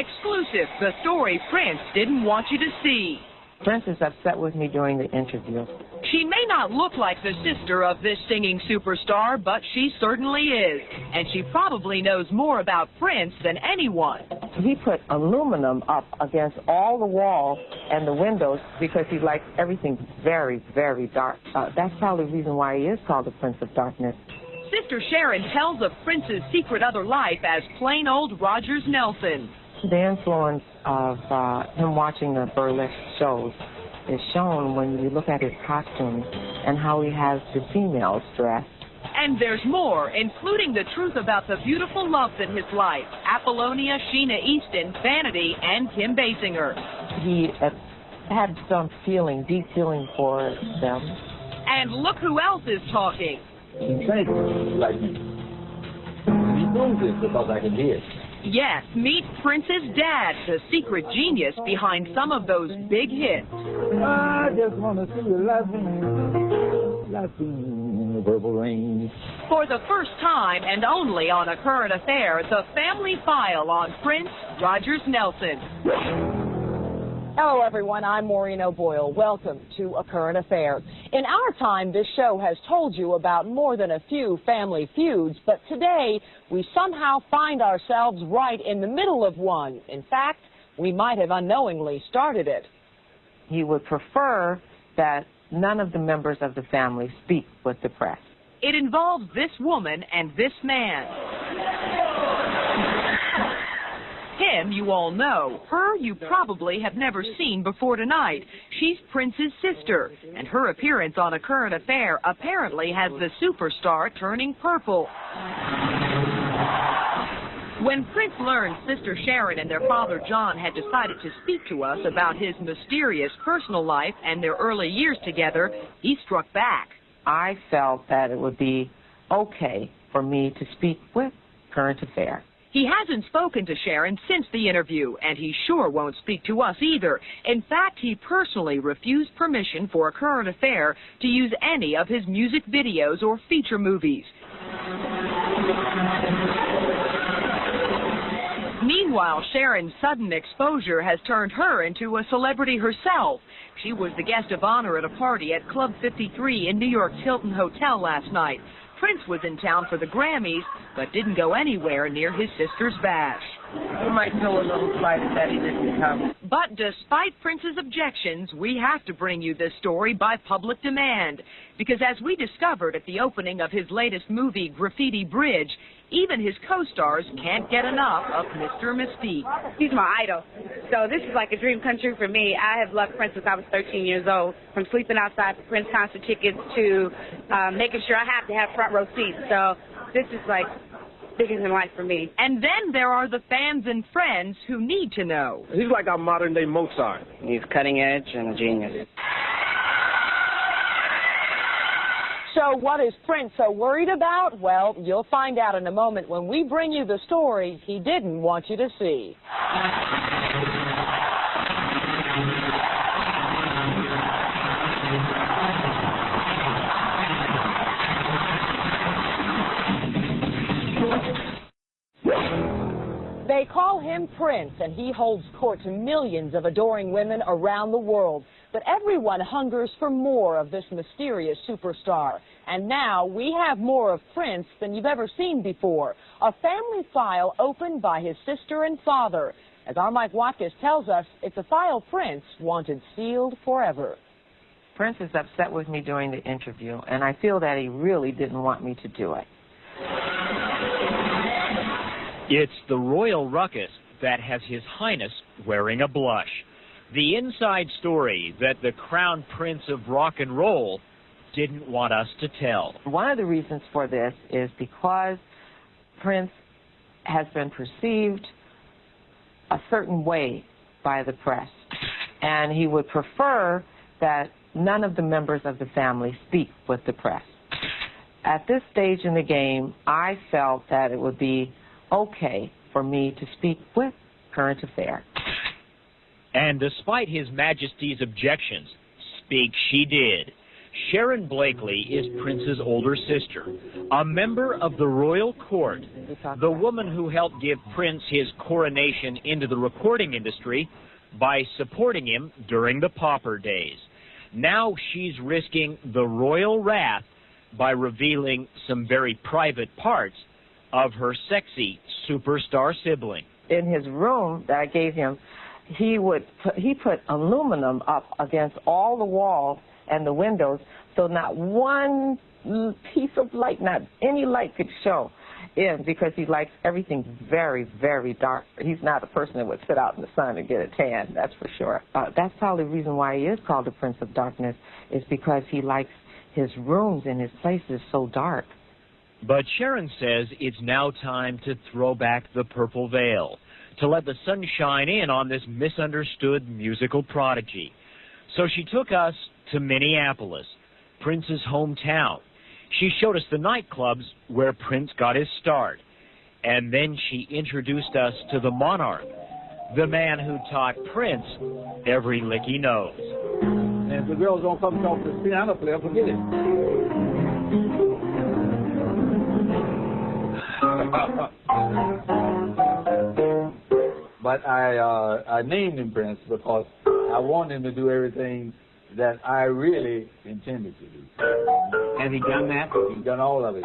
Exclusive, the story Prince didn't want you to see. Prince is upset with me during the interview. She may not look like the sister of this singing superstar, but she certainly is. And she probably knows more about Prince than anyone. He put aluminum up against all the walls and the windows because he likes everything very, very dark. That's probably the reason why he is called the Prince of Darkness. Sister Sharon tells of Prince's secret other life as plain old Rogers Nelson. The influence of him watching the burlesque shows is shown when you look at his costumes and how he has the females dressed. And there's more, including the truth about the beautiful loves in his life: Apollonia, Sheena Easton, Vanity, and Kim Basinger. He had some feeling, deep feeling for them. And look who else is talking. He said like me. He knows this because I can hear it. Yes, meet Prince's dad, the secret genius behind some of those big hits. I just want to see you laughing in the purple rain. For the first time and only on A Current Affair, the family file on Prince Rogers Nelson. Hello, everyone. I'm Maureen O'Boyle. Welcome to A Current Affair. In our time, this show has told you about more than a few family feuds, but today we somehow find ourselves right in the middle of one. In fact, we might have unknowingly started it. He would prefer that none of the members of the family speak with the press. It involves this woman and this man. Him you all know. Her you probably have never seen before tonight. She's Prince's sister, and her appearance on A Current Affair apparently has the superstar turning purple. When Prince learned Sister Sharon and their father John had decided to speak to us about his mysterious personal life and their early years together, he struck back. I felt that it would be okay for me to speak with Current Affair. He hasn't spoken to Sharon since the interview, and he sure won't speak to us either. In fact, he personally refused permission for A Current Affair to use any of his music videos or feature movies. Meanwhile, Sharon's sudden exposure has turned her into a celebrity herself. She was the guest of honor at a party at Club 53 in New York's Hilton Hotel last night. Prince was in town for the Grammys, but didn't go anywhere near his sister's bash. You might feel a little slighted that he didn't come. But despite Prince's objections, we have to bring you this story by public demand. Because as we discovered at the opening of his latest movie, Graffiti Bridge, even his co-stars can't get enough of Mr. Mystique. He's my idol. So this is like a dream come true for me. I have loved Prince since I was 13 years old, from sleeping outside for Prince concert tickets to making sure I have to have front row seats. So this is like bigger than life for me. And then there are the fans and friends who need to know. He's like our modern-day Mozart. He's cutting edge and a genius. So what is Prince so worried about? Well, you'll find out in a moment when we bring you the story he didn't want you to see. They call him Prince, and he holds court to millions of adoring women around the world. But everyone hungers for more of this mysterious superstar. And now we have more of Prince than you've ever seen before. A family file opened by his sister and father. As our Mike Watkins tells us, it's a file Prince wanted sealed forever. Prince is upset with me during the interview, and I feel that he really didn't want me to do it. It's the royal ruckus that has His Highness wearing a blush. The inside story that the Crown Prince of Rock and Roll didn't want us to tell. One of the reasons for this is because Prince has been perceived a certain way by the press, and he would prefer that none of the members of the family speak with the press. At this stage in the game, I felt that it would be okay for me to speak with Current Affair. And despite His Majesty's objections, speak she did. Sharon Blakely is Prince's older sister, a member of the royal court, the woman who helped give Prince his coronation into the recording industry by supporting him during the pauper days. Now she's risking the royal wrath by revealing some very private parts of her sexy superstar sibling. In his room that I gave him, he put aluminum up against all the walls and the windows, so not one piece of light, not any light could show in, because he likes everything very, very dark. He's not a person that would sit out in the sun and get a tan, that's for sure. That's probably the reason why he is called the Prince of Darkness, is because he likes his rooms and his places so dark. But Sharon says it's now time to throw back the purple veil, to let the sun shine in on this misunderstood musical prodigy. So she took us to Minneapolis, Prince's hometown. She showed us the nightclubs where Prince got his start. And then she introduced us to the monarch, the man who taught Prince every lick he knows. And if the girls don't come talk to the piano player, forget it. But I named him Prince because I want him to do everything that I really intended to do. Has he done that? He's done all of it.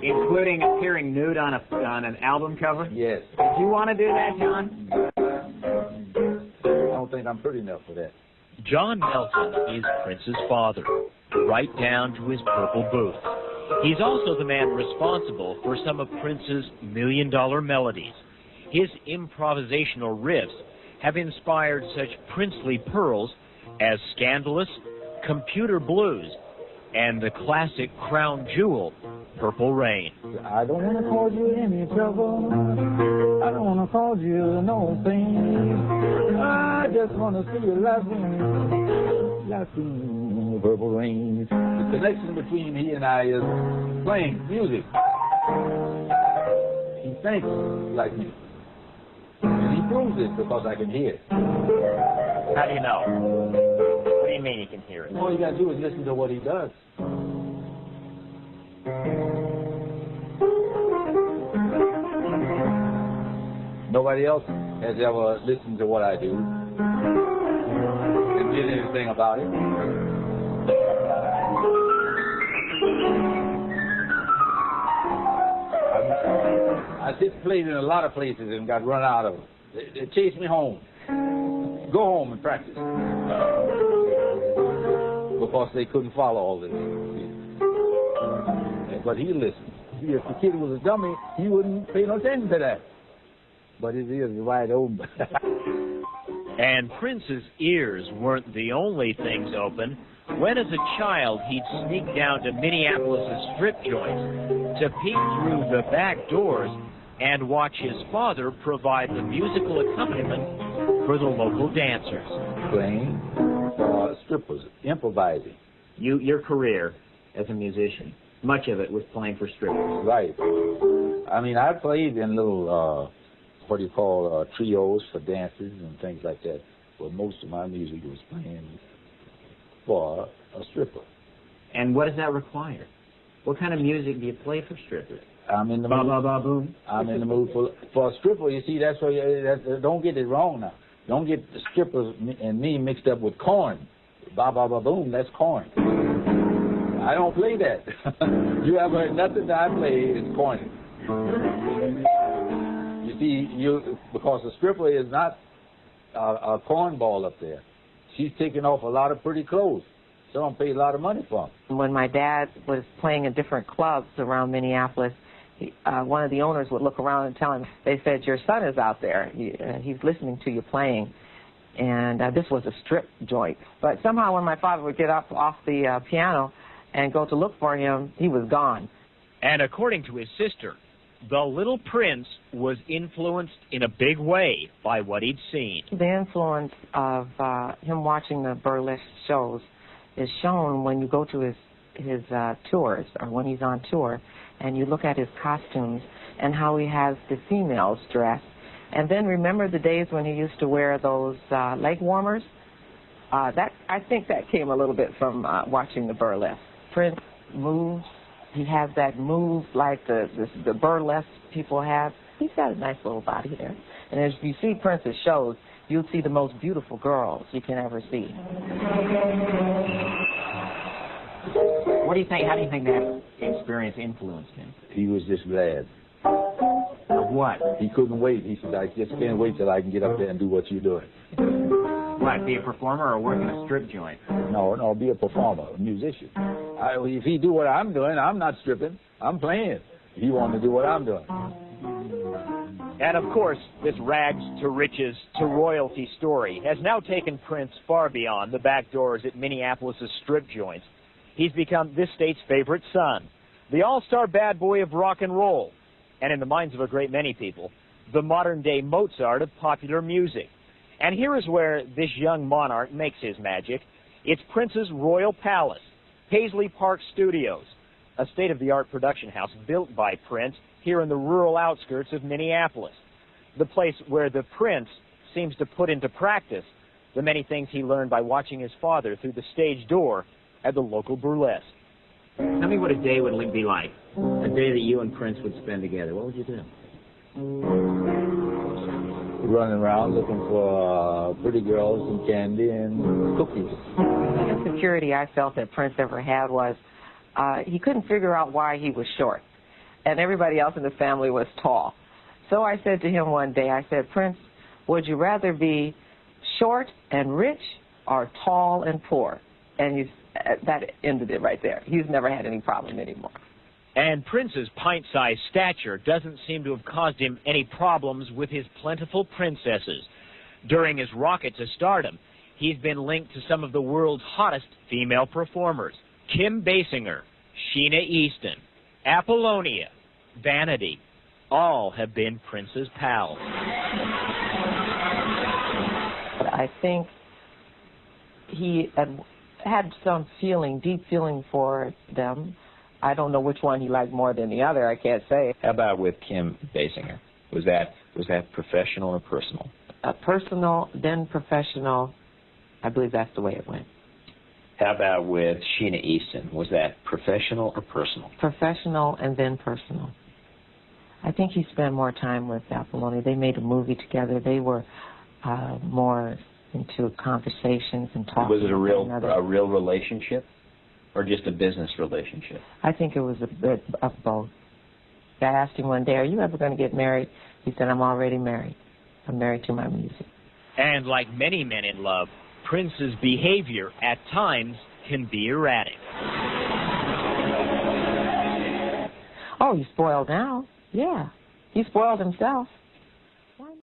Including appearing nude on an album cover? Yes. Do you want to do that, John? I don't think I'm pretty enough for that. John Melton is Prince's father, right down to his purple boots. He's also the man responsible for some of Prince's million-dollar melodies. His improvisational riffs have inspired such princely pearls as Scandalous, Computer Blues, and the classic crown jewel, Purple Rain. I don't want to cause you any trouble. I don't want to cause you no pain. I just want to see you laughing, laughing, Purple Rain. The connection between he and I is playing music. He thinks like me. And he proves it because I can hear it. How do you know? What do you mean you can hear it? All you got to do is listen to what he does. Nobody else has ever listened to what I do and did anything about it. I played in a lot of places and got run out of them. They chased me home. Go home and practice. Because they couldn't follow all this. But he listened. If the kid was a dummy, he wouldn't pay no attention to that. But his ears are wide open. And Prince's ears weren't the only things open. When, as a child, he'd sneak down to Minneapolis' strip joints to peek through the back doors and watch his father provide the musical accompaniment for the local dancers. Playing for strippers, improvising. Your career as a musician, much of it was playing for strippers. Right. I mean, I played in little, trios for dances and things like that. But most of my music was playing for a stripper. And what does that require? What kind of music do you play for strippers? I'm in the mood. Ba ba ba boom. I'm in the mood for a stripper. You see, that's why don't get it wrong now. Don't get the strippers and me mixed up with corn. Ba ba ba boom. That's corn. I don't play that. You ever heard nothing that I play is corny. You see, because the stripper is not a cornball up there. She's taking off a lot of pretty clothes. Someone paid a lot of money for them. When my dad was playing in different clubs around Minneapolis, one of the owners would look around and tell him, they said, your son is out there. He's listening to you playing. And this was a strip joint. But somehow when my father would get up off the piano and go to look for him, he was gone. And according to his sister, the little Prince was influenced in a big way by what he'd seen. The influence of him watching the burlesque shows is shown when you go to his tours, or when he's on tour, and you look at his costumes and how he has the females dressed. And then remember the days when he used to wear those leg warmers? I think that came a little bit from watching the burlesque. Prince moves. He has that move like the burlesque people have. He's got a nice little body there. And as you see Prince's shows, you'll see the most beautiful girls you can ever see. What do you think? How do you think that experience influenced him? He was just glad. Of what? He couldn't wait. He said, I just can't wait till I can get up there and do what you're doing. What, be a performer or work in a strip joint? No, be a performer, a musician. If he do what I'm doing, I'm not stripping. I'm playing. He wanted to do what I'm doing. And of course, this rags to riches to royalty story has now taken Prince far beyond the back doors at Minneapolis' strip joints. He's become this state's favorite son, the all-star bad boy of rock and roll, and in the minds of a great many people, the modern-day Mozart of popular music. And here is where this young monarch makes his magic. It's Prince's Royal Palace, Paisley Park Studios, a state-of-the-art production house built by Prince here in the rural outskirts of Minneapolis, the place where the Prince seems to put into practice the many things he learned by watching his father through the stage door at the local burlesque. Tell me what a day would be like, a day that you and Prince would spend together. What would you do? Running around looking for pretty girls and candy and cookies. The insecurity I felt that Prince ever had was he couldn't figure out why he was short, and everybody else in the family was tall. So I said to him one day, I said, Prince, would you rather be short and rich or tall and poor? And that ended it right there. He's never had any problem anymore. And Prince's pint-sized stature doesn't seem to have caused him any problems with his plentiful princesses. During his rocket to stardom, he's been linked to some of the world's hottest female performers. Kim Basinger, Sheena Easton, Apollonia, Vanity, all have been Prince's pals. But I think he had some feeling, deep feeling for them. I don't know which one he liked more than the other. I can't say. How about with Kim Basinger? Was that professional or personal? Personal, then professional. I believe that's the way it went. How about with Sheena Easton? Was that professional or personal? Professional and then personal. I think he spent more time with Apollonia. They made a movie together. They were more into conversations and talking. Was it a real relationship, or just a business relationship? I think it was a bit of both. I asked him one day, are you ever going to get married? He said, I'm already married. I'm married to my music. And like many men in love, Prince's behavior at times can be erratic. Oh, he's spoiled now. Yeah. He spoiled himself.